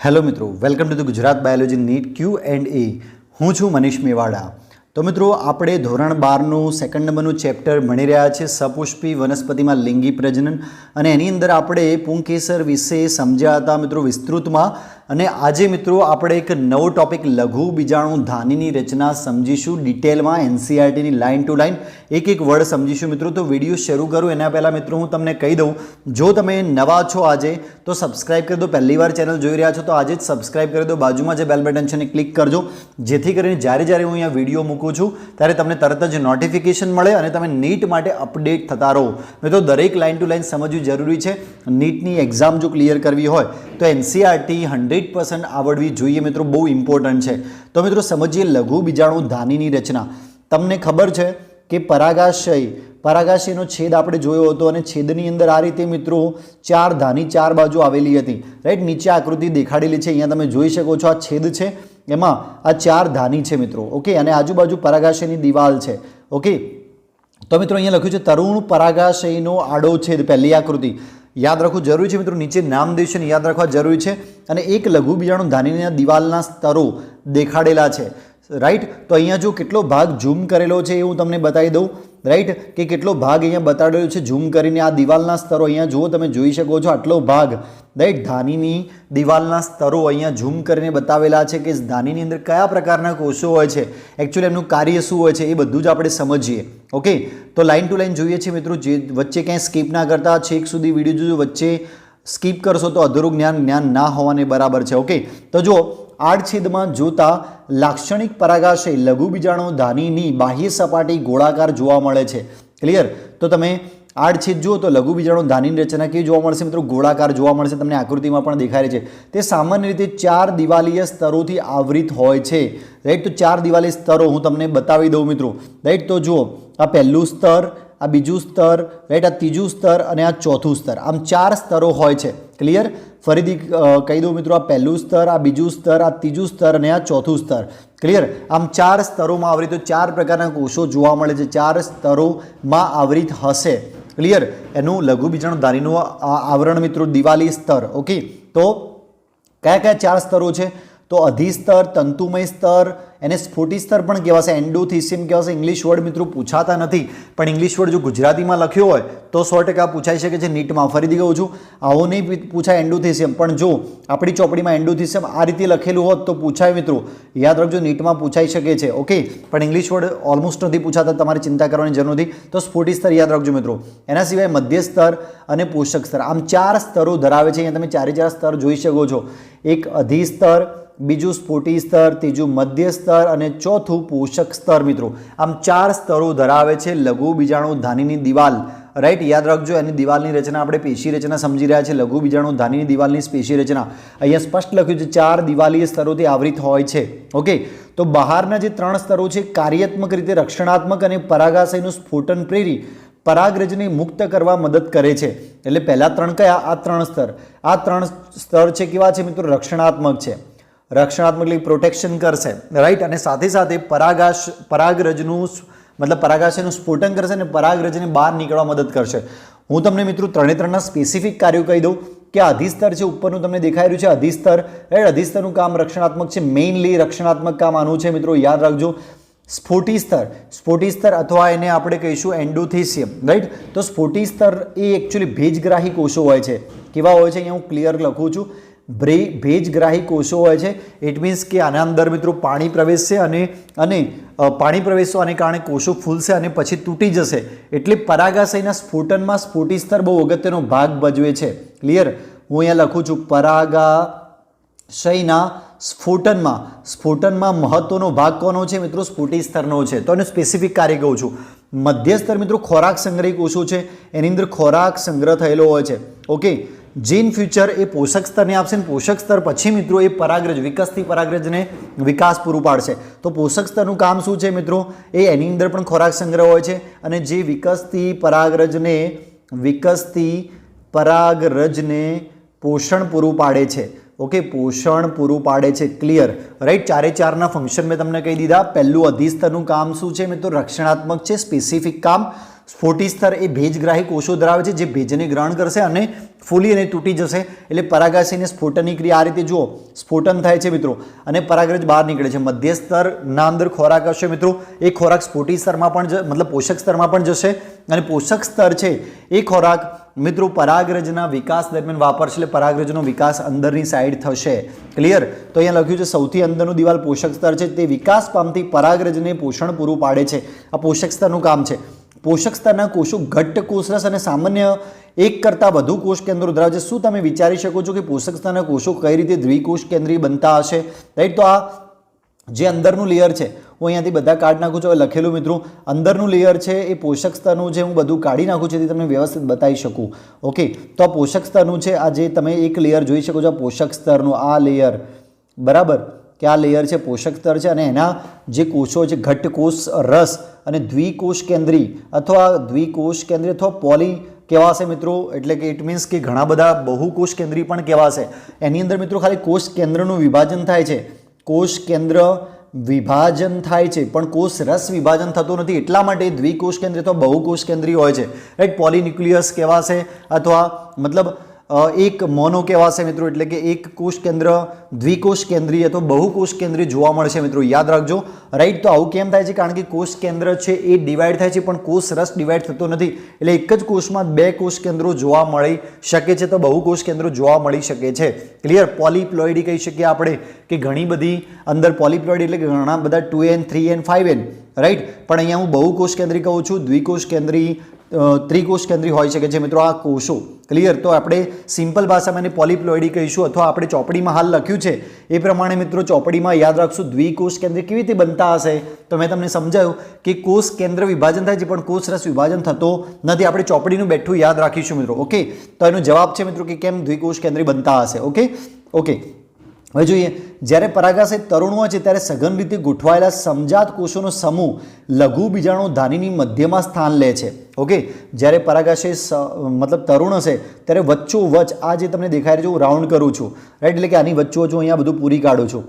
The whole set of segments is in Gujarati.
હેલો મિત્રો, welcome to the Gujarat biology NEET Q&A. હું છું મનીષ મેવાડા. તો મિત્રો, આપણે ધોરણ 12નું સેકન્ડ નંબરનું ચેપ્ટર ભણી રહ્યા છે સપુષ્પી વનસ્પતિમાં લિંગી પ્રજનન, અને એની અંદર આપણે પુંકેસર વિશે સમજ્યા હતા મિત્રો વિસ્તૃતમાં. અને આજે મિત્રો આપણે એક નવો ટોપિક લઘુ બીજાણુ ધાનીની રચના સમજીશું ડિટેલમાં, NCERTની લાઇન ટુ લાઇન એક એક વર્ડ સમજીશું મિત્રો. તો વિડીયો શરૂ કરું એના પહેલાં મિત્રો હું તમને કહી દઉં, જો તમે નવા છો આજે તો સબસ્ક્રાઇબ કરી દો. પહેલી વાર ચેનલ જોઈ રહ્યા છો તો આજે જ સબસ્ક્રાઇબ કરી દો. બાજુમાં જે બેલ બટન છે એને ક્લિક કરજો, જેથી કરીને જ્યારે હું અહીંયા વિડીયો મૂકું છું ત્યારે તમને તરત જ નોટિફિકેશન મળે અને તમે નીટ માટે અપડેટ થતા રહો. મિત્રો, દરેક લાઇન ટુ લાઇન સમજવું જરૂરી છે. નીટની એક્ઝામ જો ક્લિયર કરવી હોય તો NCERT 100% આવડવી જોઈએ મિત્રો, બહુ ઇમ્પોર્ટન્ટ છે. તો મિત્રો સમજીએ લઘુ બીજાણુ ધાનીની રચના. તમને ખબર છે કે પરાગાશયનો છેદ આપણે જોયો હતો, અને છેદની અંદર આ રીતે મિત્રો ચાર ધાની ચાર બાજુ આવેલી હતી, રાઈટ. નીચે આકૃતિ દેખાડેલી છે, અહીંયા તમે જોઈ શકો છો. આ છેદ છે, એમાં આ ચાર ધાની છે મિત્રો, ઓકે. અને આજુબાજુ પરાગાશયની દિવાલ છે, ઓકે. તો મિત્રો અહીંયા લખ્યું છે તરુણ પરાગાશયનો આડો છેદ, પહેલી આકૃતિ યાદ રાખવું જરૂરી છે મિત્રો. નીચે નામ દેશ યાદ રાખવા જરૂરી છે. અને એક લઘુ બીજાણુ ધાનીના દિવાલના સ્તરો દેખાડેલા છે, રાઈટ. તો અહીંયા જો કેટલો ભાગ ઝૂમ કરેલો છે એ હું તમને બતાવી દઉં, રાઈટ, કે કેટલો ભાગ અહીંયા બતાડેલો છે ઝૂમ કરીને. આ દિવાલના સ્તરો અહીંયા જુઓ, તમે જોઈ શકો છો આટલો ભાગ, રાઈટ. ધાનીની દિવાલના સ્તરો અહીંયા ઝૂમ કરીને બતાવેલા છે કે ધાનીની અંદર કયા પ્રકારના કોષો હોય છે, એકચ્યુઅલી એમનું કાર્ય શું હોય છે, એ બધું જ આપણે સમજીએ, ઓકે. તો લાઇન ટુ લાઇન જોઈએ છીએ મિત્રો, જે વચ્ચે ક્યાંય સ્કીપ ના કરતા, છેક સુધી વિડીયો જોજો. વચ્ચે સ્કીપ કરશો તો અધૂરું જ્ઞાન ના હોવાને બરાબર છે, ઓકે. તો જો આડછેદમાં જોતા લાક્ષણિક પરાગાશય લઘુ બીજાણુ ધાનીની બાહ્ય સપાટી ગોળાકાર જોવા મળે છે, ક્લિયર. તો તમે આડછેદ જુઓ તો લઘુ બીજાણુ ધાનીની રચના કેવી જોવા મળશે મિત્રો? ગોળાકાર જોવા મળશે. તમને આકૃતિમાં પણ દેખાય છે. તે સામાન્ય રીતે ચાર દિવાલીય સ્તરોથી આવૃત હોય છે, રાઈટ. તો ચાર દિવાલીય સ્તરો હું તમને બતાવી દઉં મિત્રો, રાઈટ. તો જુઓ, આ પહેલું સ્તર, આ બીજું સ્તર, રાઈટ, આ ત્રીજું સ્તર અને આ ચોથું સ્તર, આમ ચાર સ્તરો હોય છે, ક્લિયર. ફરીથી કહી દઉં મિત્રો, આ પહેલું સ્તર, આ બીજું સ્તર, આ ત્રીજું સ્તર અને આ ચોથું સ્તર, ક્લિયર. આમ ચાર સ્તરોમાં આવૃત, તો ચાર પ્રકારના કોષો જોવા મળે છે, ચાર સ્તરોમાં આવૃત હશે, ક્લિયર. એનું લઘુ બીજાણુ ધાનીનું આવરણ મિત્રો દિવાલી સ્તર, ઓકે. તો કયા કયા ચાર સ્તરો છે? તો અધિસ્તર, તંતુમય સ્તર, એને સ્ફોટી સ્તર પણ કહેવાશે, એન્ડોથીસિયમ કહેવાશે. ઇંગ્લિશ વર્ડ મિત્રો પૂછાતા નથી, પણ ઇંગ્લિશ વર્ડ જો ગુજરાતીમાં લખ્યો હોય તો 100% પૂછાઈ શકે છે નીટમાં. ફરીથી કહું છું, આવો નહીં પૂછાય એન્ડોથીસિયમ, પણ જો આપણી ચોપડીમાં એન્ડોથીસિયમ આ રીતે લખેલું હોત તો પૂછાય મિત્રો, યાદ રાખજો, નીટમાં પૂછાઈ શકે છે, ઓકે. પણ ઇંગ્લિશ વર્ડ ઓલમોસ્ટ નથી પૂછાતા, તમારે ચિંતા કરવાની જરૂર નથી. તો સ્ફોટી સ્તર યાદ રાખજો મિત્રો. એના સિવાય મધ્ય સ્તર અને પોષક સ્તર, આમ ચાર સ્તરો ધરાવે છે. અહીંયા તમે ચારે ચાર સ્તર જોઈ શકો છો. એક અધિસ્તર, બીજું સ્ફોટી સ્તર, ત્રીજું મધ્ય સ્તર અને ચોથું પોષક સ્તર મિત્રો. આમ ચાર સ્તરો ધરાવે છે લઘુ બીજાણુ ધાનીની દિવાલ, રાઈટ. યાદ રાખજો, એની દિવાલની રચના આપણે પેશી રચના સમજી રહ્યા છે. લઘુ બીજાણુ ધાનીની દિવાલની પેશી રચના અહીંયા સ્પષ્ટ લખ્યું છે, ચાર દિવાલીય સ્તરોથી આવૃત હોય છે, ઓકે. તો બહારના જે ત્રણ સ્તરો છે કાર્યાત્મક રીતે રક્ષણાત્મક અને પરાગાશયનું સ્ફોટન પ્રેરી પરાગરજને મુક્ત કરવા મદદ કરે છે. એટલે પહેલા ત્રણ કયા? આ ત્રણ સ્તર. આ ત્રણ સ્તર છે કેવા છે મિત્રો? રક્ષણાત્મક છે. રક્ષણાત્મક પ્રોટેક્શન કરશે, રાઈટ. અને સાથે સાથે પરાગરજનું મતલબ પરાગાશયનું સ્ફોટન કરશે અને પરાગરજને બહાર નીકળવા મદદ કરશે. હું તમને મિત્રો ત્રણે ત્રણના સ્પેસિફિક કાર્યો કહી દઉં કે અધિસ્તર છે, ઉપરનું તમને દેખાઈ રહ્યું છે અધિસ્તર, રાઈટ. અધિસ્તરનું કામ રક્ષણાત્મક છે, મેઇનલી રક્ષણાત્મક કામ આનું છે મિત્રો, યાદ રાખજો. સ્ફોટી સ્તર અથવા એને આપણે કહીશું એન્ડોથીસિયમ, રાઈટ. તો સ્ફોટી સ્તર એ એકચ્યુઅલી ભેજગ્રાહી કોષો હોય છે. કેવા હોય છે? અહીંયા હું ક્લિયર લખું છું, ભેજગ્રાહી કોષો હોય છે. ઇટ મીન્સ કે આના અંદર મિત્રો પાણી પ્રવેશશે અને પાણી પ્રવેશો આને કારણે કોષો ફૂલશે અને પછી તૂટી જશે. એટલે પરાગાશયના સ્ફોટનમાં સ્ફોટી સ્તર બહુ અગત્યનો ભાગ ભજવે છે, ક્લિયર. હું અહીંયા લખું છું, પરાગાશયના સ્ફોટનમાં મહત્વનો ભાગ કોનો છે મિત્રો? સ્ફોટી સ્તરનો છે. તો એનું સ્પેસિફિક કાર્ય કહું છું. મધ્ય સ્તર મિત્રો ખોરાક સંગ્રહી કોષો છે, એની અંદર ખોરાક સંગ્રહ થયેલો હોય છે, ઓકે. જીન ફ્યુચર એ પોષક સ્તરને આપશે, પોષક સ્તર પછી મિત્રો એ પરાગરજ, વિકસતી પરાગરજને વિકાસ પૂરું પાડશે. તો પોષક સ્તરનું કામ શું છે મિત્રો? એ એની અંદર પણ ખોરાક સંગ્રહ હોય છે અને જે વિકસતી પરાગરજને પોષણ પૂરું પાડે છે, ઓકે. પોષણ પૂરું પાડે છે, ક્લિયર, રાઈટ. ચારે ચારના ફંક્શન મેં તમને કહી દીધા. પહેલું અધિસ્તરનું કામ શું છે મિત્રો? રક્ષણાત્મક છે, સ્પેસિફિક કામ. સ્ફોટી સ્તર એ ભેજગ્રાહી કોષો ધરાવે છે જે ભેજને ગ્રહણ કરશે અને ફૂલી અને તૂટી જશે, એટલે પરાગાશયની સ્ફોટનની ક્રિયા આ રીતે જુઓ, સ્ફોટન થાય છે મિત્રો અને પરાગરજ બહાર નીકળે છે. મધ્ય સ્તરના અંદર ખોરાક હશે મિત્રો, એ ખોરાક સ્ફોટી સ્તરમાં પણ મતલબ પોષક સ્તરમાં પણ જશે અને પોષક સ્તર છે એ ખોરાક મિત્રો પરાગરજના વિકાસ દરમિયાન વાપરશે, એટલે પરાગરજનો વિકાસ અંદરની સાઈડ થશે. ક્લિયર? તો અહીંયા લખ્યું છે સૌથી અંદરનું દિવાલ પોષક સ્તર છે, તે વિકાસ પામતી પરાગરજને પોષણ પૂરું પાડે છે. આ પોષક સ્તરનું કામ છે. પોષક સ્તરના કોષો ઘટ્ટ કોષરસ અને સામાન્ય એક કરતાં વધુ કોષ કેન્દ્રો ધરાવે છે. શું તમે વિચારી શકો છો કે પોષક સ્તરના કોષો કઈ રીતે દ્વિકોષ કેન્દ્રીય બનતા હશે? રાઈટ. તો આ જે અંદરનું લેયર છે, હું અહીંયાથી બધા કાઢી નાખું છું. હવે લખેલું મિત્રો, અંદરનું લેયર છે એ પોષક સ્તરનું છે, હું બધું કાઢી નાખું છું જેથી તમને વ્યવસ્થિત બતાવી શકું. ઓકે, તો આ પોષક સ્તરનું છે. આ જે તમે એક લેયર જોઈ શકો છો, આ પોષક સ્તરનું આ લેયર, બરાબર, કે આ લેયર છે પોષક સ્તર છે અને એના જે કોષો છે ઘટ્ટ કોષ રસ અને દ્વિકોષ કેન્દ્રી અથવા દ્વિકોષ કેન્દ્રી અથવા પોલી કહેવાશે મિત્રો. એટલે કે ઇટ મીન્સ કે ઘણા બધા બહુકોષ કેન્દ્રી પણ કહેવાશે. એની અંદર મિત્રો ખાલી કોષ કેન્દ્રનું વિભાજન થાય છે, કોષ કેન્દ્ર વિભાજન થાય છે પણ કોષ રસ વિભાજન થતું નથી, એટલા માટે દ્વિકોષ કેન્દ્રી અથવા બહુકોષ કેન્દ્રી હોય છે. રાઈટ. પોલીન્યુક્લિયસ કહેવાશે અથવા મતલબ એક મોનો કહેવાશે મિત્રો, એટલે કે એક કોષ કેન્દ્ર દ્વિકોષ કેન્દ્રીય અથવા બહુકોષ કેન્દ્રીય જોવા મળશે મિત્રો, યાદ રાખજો. રાઈટ. તો આવું કેમ થાય છે? કારણ કે કોષ કેન્દ્ર છે એ ડિવાઈડ થાય છે પણ કોષ રસ ડિવાઈડ થતો નથી, એટલે એક જ કોષમાં બે કોષ કેન્દ્રો જોવા મળી શકે છે, તો બહુકોષ કેન્દ્રો જોવા મળી શકે છે. ક્લિયર? પોલીપ્લોઇડી કહી શકીએ આપણે કે ઘણી બધી અંદર પોલીપ્લોઇડ એટલે કે ઘણા બધા 2n 3n 5n. રાઈટ. પણ અહીંયા હું બહુકોષ કેન્દ્રી કહું છું, દ્વિકોષ કેન્દ્રી ત્રિકોષ કેન્દ્રી હોઈ શકે છે મિત્રો આ કોષો. ક્લિયર? તો આપણે સિમ્પલ ભાષામાં એને પોલીપ્લોઇડી કહીશું અથવા આપણે ચોપડીમાં હાલ લખ્યું છે એ પ્રમાણે મિત્રો ચોપડીમાં યાદ રાખશું દ્વિકોષ કેન્દ્ર કેવી રીતે બનતા હશે. તો મેં તમને સમજાવ્યું કે કોષ કેન્દ્ર વિભાજન થાય છે પણ કોષ રસ વિભાજન થતો નથી. આપણે ચોપડીનું બેઠું યાદ રાખીશું મિત્રો. ઓકે, તો એનો જવાબ છે મિત્રો કે કેમ દ્વિકોષ કેન્દ્રી બનતા હશે. ઓકે ઓકે હવે જોઈએ, જ્યારે પરાગાશય તરુણ હોય છે ત્યારે સઘન રીતે ગોઠવાયેલા સમજાત કોષોનો સમૂહ લઘુ બીજાણુ ધાનીની મધ્યમાં સ્થાન લે છે. ઓકે, જ્યારે પરાગાશય મતલબ તરુણ હશે ત્યારે વચ્ચોવચ આ જે તમને દેખાય છે હું રાઉન્ડ કરું છું, રાઈટ, એટલે કે આની વચ્ચોવચ હું અહીંયા બધું પૂરી કાઢું છું.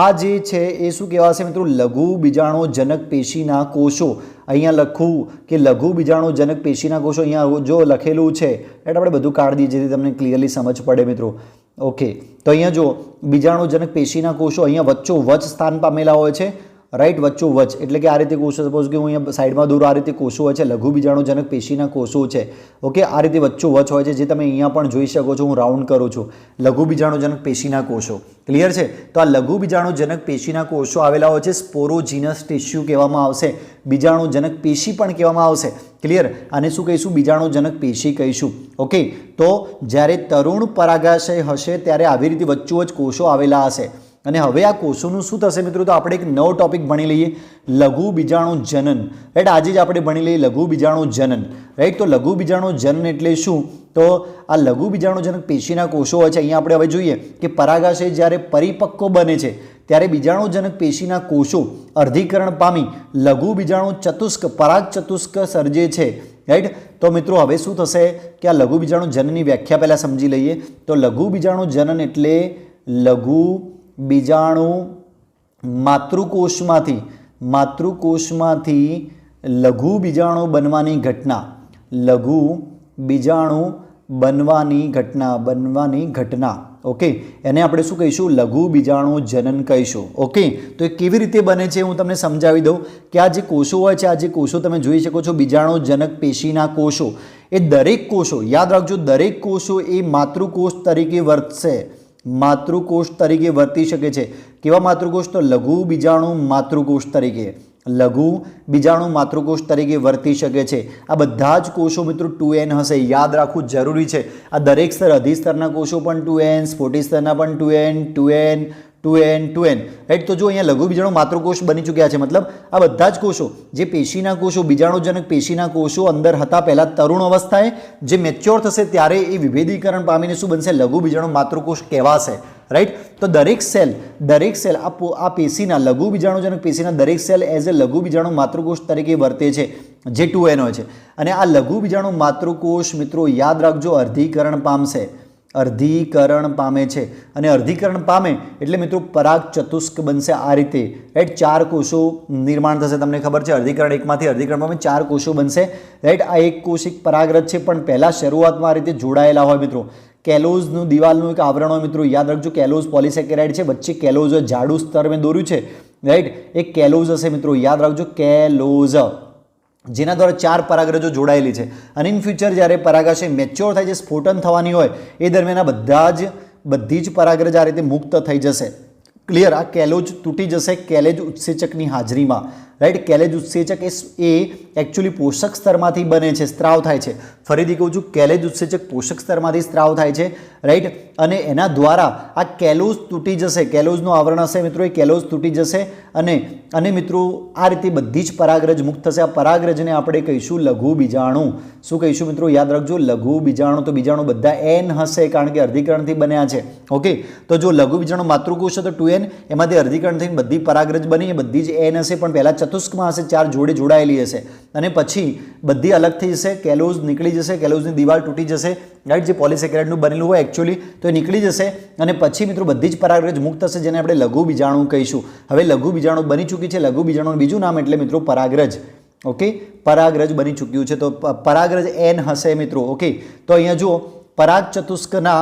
આ જે છે એ શું કહેવાશે મિત્રો? લઘુ બીજાણુજનક પેશીના કોષો. અહીંયા લખું કે લઘુ બીજાણુજનક પેશીના કોષો, અહીંયા જો લખેલું છે એટલે આપણે બધું કાઢી દઈએ જેથી તમને ક્લિયરલી સમજ પડે મિત્રો. ઓકે, તો અહીંયા જો બીજાણુજનક પેશીના કોષો અહીંયા વચ્ચોવચ સ્થાન પામેલા હોય છે. રાઈટ, વચ્ચોવચ એટલે કે આ રીતે કોષો, સપોઝ કે હું અહીંયા સાઈડમાં દોરું, આ રીતે કોષો હોય છે, લઘુ બીજાણુજનક પેશીના કોષો છે. ઓકે, આ રીતે વચ્ચોવચ હોય છે જે તમે અહીંયા પણ જોઈ શકો છો, હું રાઉન્ડ કરું છું, લઘુ બીજાણુજનક પેશીના કોષો. ક્લિયર છે? તો આ લઘુ બીજાણુજનક પેશીના કોષો આવેલા હોય છે, સ્પોરોજીનસ ટિશ્યુ કહેવામાં આવશે, બીજાણુજનક પેશી પણ કહેવામાં આવશે. ક્લિયર? આને શું કહીશું? બીજાણુજનક પેશી કહીશું. ઓકે, તો જ્યારે તરુણ પરાગાશય હશે ત્યારે આવી રીતે વચ્ચોવચ કોષો આવેલા હશે. અને હવે આ કોષોનું શું થશે મિત્રો? તો આપણે એક નવો ટોપિક ભણી લઈએ, લઘુ બીજાણુ જનન. રાઈટ, આજે જ આપણે ભણી લઈએ લઘુ બીજાણુ જનન. રાઈટ, તો લઘુ બીજાણુ જનન એટલે શું? તો આ લઘુ બીજાણુજનક પેશીના કોષો હોય છે. અહીંયા આપણે હવે જોઈએ કે પરાગાશય જ્યારે પરિપક્વ બને છે ત્યારે બીજાણુજનક પેશીના કોષો અર્ધીકરણ પામી લઘુ બીજાણુ ચતુષ્ક પરાગ ચતુષ્ક સર્જે છે. રાઈટ, તો મિત્રો હવે શું થશે કે આ લઘુ બીજાણુ જનનની વ્યાખ્યા પહેલાં સમજી લઈએ. તો લઘુ બીજાણુ જનન એટલે લઘુ બીજાણુ માતૃકોષમાંથી લઘુ બીજાણુ બનવાની ઘટના, લઘુ બીજાણુ બનવાની ઘટના. ઓકે, એને આપણે શું કહીશું? લઘુ બીજાણુ જનન કહીશું. ઓકે, તો એ કેવી રીતે બને છે હું તમને સમજાવી દઉં કે આ જે કોષો હોય છે, આ જે કોષો તમે જોઈ શકો છો બીજાણુજનક પેશીના કોષો, એ દરેક કોષો યાદ રાખજો, દરેક કોષો એ માતૃકોષ તરીકે વર્તશે, માતૃકોષ તરીકે વર્તી શકે છે. કેવા માતૃકોષ? તો લઘુ બીજાણુ માતૃકોષ તરીકે, લઘુ બીજાણુ માતૃકોષ તરીકે વર્તી શકે છે. આ બધા જ કોષો મિત્રો 2n હશે, યાદ રાખવું જરૂરી છે. આ દરેક સ્તર અધિસ્તરના કોષો પણ 2n, સ્ફોટી સ્તરના પણ 2n 2n 2n 2n. Right, તો જો અહીંયા લઘુ બીજાણુ માતૃકોષ બની ચૂક્યા છે, મતલબ આ બધા જ કોષો જે પેશીના કોષો બીજાણુજનક પેશીના કોષો અંદર હતા પહેલાં તરુણ અવસ્થાએ, જે મેચ્યોર થશે ત્યારે એ વિભેદીકરણ પામીને શું બનશે? લઘુ બીજાણુ માતૃકોષ કહેવાશે. રાઈટ, તો દરેક સેલ આ પેશીના લઘુ બીજાણુજનક પેશીના દરેક સેલ એઝ એ લઘુ બીજાણુ માતૃકોષ તરીકે વર્તે છે, જે 2n હોય છે. અને આ લઘુ બીજાણુ માતૃકોષ મિત્રો યાદ રાખજો અર્ધીકરણ પામશે, અર્ધીકરણ પામે છે અને અર્ધીકરણ પામે એટલે મિત્રો પરાગ ચતુષ્ક બનશે આ રીતે, રાઈટ. 4 કોષો નિર્માણ થશે. તમને ખબર છે અર્ધીકરણ એકમાંથી અર્ધીકરણ પામે 4 કોષો બનશે, રાઈટ. આ એક કોષિક પરાગરજ છે, પણ પહેલા શરૂઆતમાં આ રીતે જોડાયેલા હોય મિત્રો. કેલોઝનું દિવાલનું એક આવરણ હોય મિત્રો, યાદ રાખજો. કેલોઝ પોલિસેકેરાઇડ છે, વચ્ચે કેલોઝ જાડું સ્તર મેં દોર્યું છે, રાઈટ. એક કેલોઝ હશે મિત્રો, યાદ રાખજો, કેલોઝ, જેના દ્વારા 4 પરાગરજો જોડાયેલી છે. અને ઇન ફ્યુચર જ્યારે પરાગાશય મેચ્યોર થાય છે, સ્ફોટન થવાની હોય એ દરમિયાન બધી જ પરાગરજ આ રીતે મુક્ત થઈ જશે. ક્લિયર. આ કેલોઝ તૂટી જશે કેલેજ ઉત્સેચકની હાજરીમાં, રાઈટ. કેલેજ ઉત્સેચક એ એકચ્યુઅલી પોષક સ્તરમાંથી બને છે, સ્ત્રાવ થાય છે. ફરીથી કહું છું, કેલેજ ઉત્સેચક પોષક સ્તરમાંથી સ્ત્રાવ થાય છે, રાઈટ. અને એના દ્વારા આ કેલોઝ તૂટી જશે, કેલોઝનું આવરણ હશે મિત્રો, એ કેલોઝ તૂટી જશે અને મિત્રો આ રીતે બધી જ પરાગરજ મુક્ત થશે. આ પરાગરજને આપણે કહીશું લઘુ બીજાણુ. શું કહીશું મિત્રો? યાદ રાખજો, લઘુ બીજાણુ. તો બીજાણુ બધા એન હશે, કારણ કે અર્ધીકરણથી બન્યા છે. ઓકે, તો જો લઘુ બીજાણુ માતૃકોષ હતો 2n, એમાંથી અર્ધીકરણ થઈને બધી પરાગરજ બની, એ બધી જ એન હશે, પણ પહેલાં ચતુષ્કમાં હશે, 4 જોડે જોડાયેલી હશે, અને પછી બધી અલગ થઈ જશે, કેલોઝ નીકળી જશે, કેલોઝની દિવાલ તૂટી જશે, રાઈટ. જે પોલિસેકેરાઇડનું બનેલું હોય એકચ્યુઅલી તો એ નીકળી જશે, અને પછી મિત્રો બધી જ પરાગરજ મુક્ત થશે, જેને આપણે લઘુ બીજાણુ કહીશું. હવે લઘુ બીજાણુ બની ચૂકી છે. લઘુ બીજાણુનું બીજું નામ એટલે મિત્રો પરાગરજ. ઓકે, પરાગરજ બની ચૂક્યું છે. તો પરાગરજ એન હશે મિત્રો. ઓકે, તો અહીંયા જુઓ, પરાગ ચતુષ્કના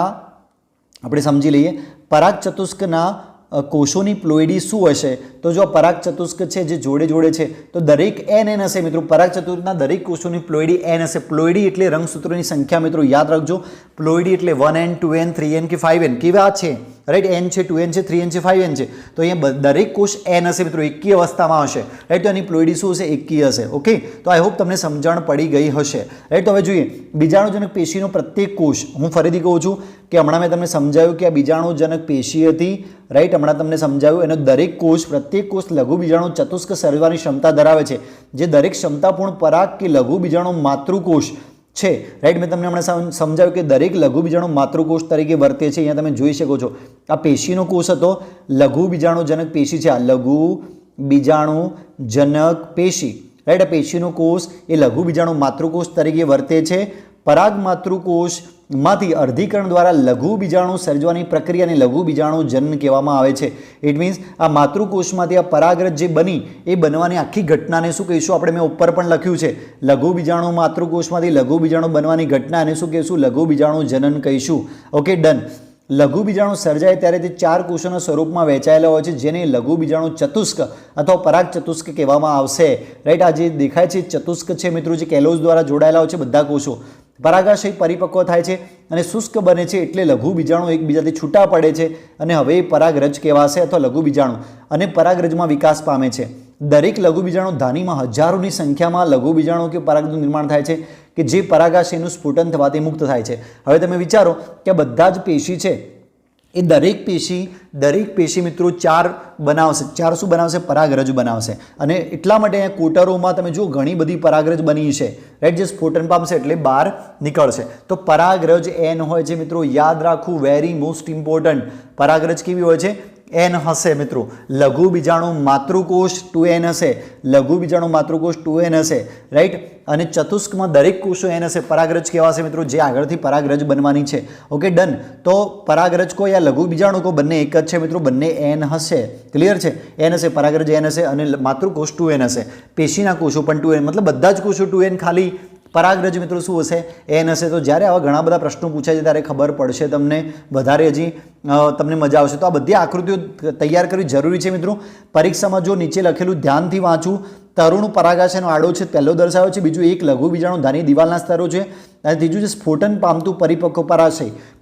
આપણે સમજી લઈએ. પરાગ ચતુષ્કના કોષોની પ્લોઇડી શું હશે? તો જો પરાગ ચતુષ્ક છે જે જોડે જોડે છે, તો દરેક એન હશે મિત્રો. પરાગ ચતુષ્કના દરેક કોષોની પ્લોઇડી એન હશે. પ્લોઇડી એટલે રંગસૂત્રોની સંખ્યા મિત્રો, યાદ રાખજો. પ્લોઇડી એટલે 1n 2n 3n કે 5n કેવા છે, રાઈટ. n છે, 2n છે, 3n છે, 5n છે. તો અહીંયા દરેક કોષ એન હશે મિત્રો, એકી અવસ્થામાં હશે, રાઈટ. તો એની પ્લોઇડી શું હશે? એકી હશે. ઓકે, તો આઈ હોપ તમને સમજણ પડી ગઈ હશે, રાઈટ. તો હવે જોઈએ બીજાણુજનક પેશીનો પ્રત્યેક કોષ. હું ફરીથી કહું છું કે હમણાં મેં તમને સમજાવ્યું કે આ બીજાણુજનક પેશી હતી, રાઈટ. હમણાં તમને સમજાવ્યું એનો દરેક કોષ, પ્રત્યેક કોષ લઘુ બીજાણુ ચતુષ્ક સર્જવાની ક્ષમતા ધરાવે છે. જે દરેક ક્ષમતાપૂર્ણ પરાગ કે લઘુ બીજાણુ માતૃકોષ છે, રાઈટ. મેં તમને હમણાં સમજાવ્યું કે દરેક લઘુ બીજાણુ માતૃકોષ તરીકે વર્તે છે. અહીંયા તમે જોઈ શકો છો, આ પેશીનો કોષ હતો, લઘુ બીજાણુજનક પેશી છે. આ લઘુ બીજાણુજનક પેશી, રાઈટ. આ પેશીનો કોષ એ લઘુ બીજાણુ માતૃકોષ તરીકે વર્તે છે. પરાગ માતૃકોષમાંથી અર્ધીકરણ દ્વારા લઘુ બીજાણુ સર્જવાની પ્રક્રિયાને લઘુ બીજાણુ જનન કહેવામાં આવે છે. ઇટ મીન્સ આ માતૃકોષમાંથી આ પરાગરજ જે બની એ બનવાની આખી ઘટનાને શું કહીશું આપણે? મેં ઉપર પણ લખ્યું છે, લઘુ બીજાણુ માતૃકોષમાંથી લઘુ બીજાણુ બનવાની ઘટનાને શું કહીશું? લઘુ બીજાણુ જનન કહીશું. Okay, done. લઘુ બીજાણુ સર્જાય ત્યારે તે 4 કોષોના સ્વરૂપમાં વહેંચાયેલા હોય છે, જેને લઘુ બીજાણુ ચતુષ્ક અથવા પરાગ ચતુષ્ક કહેવામાં આવશે, રાઈટ. આ જે દેખાય છે ચતુષ્ક છે મિત્રો, જે કેલોઝ દ્વારા જોડાયેલા હોય છે બધા કોષો. પરાગાશય પરિપક્વ થાય છે અને શુષ્ક બને છે, એટલે લઘુ બીજાણુ એકબીજાથી છૂટા પડે છે અને હવે પરાગરજ કહેવાશે અથવા લઘુ બીજાણુ, અને પરાગરજમાં વિકાસ પામે છે. દરેક લઘુ બીજાણુ ધાનીમાં હજારોની સંખ્યામાં લઘુ બીજાણુ કે પરાગનું નિર્માણ થાય છે, કે જે પરાગાશયનું સ્ફુટન થવાથી મુક્ત થાય છે. હવે તમે વિચારો કે બધા જ પેશી છે એ દરેક પેશી મિત્રો 4 બનાવશે. 4 શું બનાવશે? પરાગરજ બનાવશે. અને એટલા માટે અહીંયા કોટરોમાં તમે જુઓ ઘણી બધી પરાગરજ બની છે, રાઈટ. જે સ્ફોટન પામશે એટલે બહાર નીકળશે. તો પરાગરજ એન હોય છે મિત્રો, યાદ રાખવું, વેરી મોસ્ટ ઇમ્પોર્ટન્ટ. પરાગરજ કેવી હોય છે? એન હશે મિત્રો. લઘુ બીજાણુ માતૃકોષ 2n હશે, લઘુ બીજાણુ માતૃકોષ 2n હશે, રાઈટ. અને ચતુષ્કમાં દરેક કોષો એન હશે. પરાગરજ કહેવાશે મિત્રો, જે આગળથી પરાગરજ બનવાની છે. Okay, done. તો પરાગરજ કો યા લઘુ બીજાણુ કો બંને એક જ છે મિત્રો, બંને એન હશે. ક્લિયર છે? એન હશે, પરાગરજ એન હશે અને માતૃકોષ 2n હશે. પેશીના કોષો પણ 2n, મતલબ બધા જ કોષો 2n, ખાલી પરાગરજ મિત્રો શું હશે? એન હશે. તો જ્યારે આવા ઘણા બધા પ્રશ્નો પૂછાય છે ત્યારે ખબર પડશે તમને, વધારે હજી તમને મજા આવશે. તો આ બધી આકૃતિઓ તૈયાર કરવી જરૂરી છે મિત્રો. પરીક્ષામાં જો નીચે લખેલું ધ્યાનથી વાંચવું. તરુણ પરાગાશયનો આડો છે પહેલો દર્શાવ્યો છે, બીજું એક લઘુ બીજાણુ ધાની દિવાલના સ્તરો છે, અને ત્રીજું છે સ્ફોટન પામતું પરિપક્વ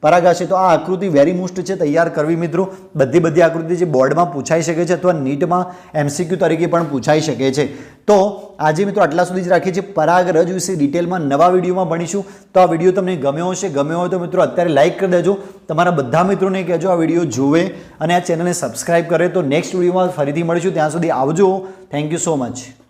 પરાગાશય. તો આ આકૃતિ વેરી મોસ્ટ છે, તૈયાર કરવી મિત્રો. બધી આકૃતિ જે બોર્ડમાં પૂછાઈ શકે છે અથવા નીટમાં MCQ તરીકે પણ પૂછાઈ શકે છે. તો આજે મિત્રો આટલા સુધી જ રાખીએ છીએ. પરાગરજ વિશે ડિટેલમાં નવા વિડીયોમાં ભણીશું. તો આ વિડીયો તમને ગમ્યો હશે, ગમ્યો હોય તો મિત્રો અત્યારે લાઇક કરી દેજો. તમારા બધા મિત્રોને કહેજો આ વિડીયો જોવે અને આ ચેનલને સબસ્ક્રાઇબ કરે. તો નેક્સ્ટ વિડીયોમાં ફરીથી મળીશું. ત્યાં સુધી આવજો. Thank you so much.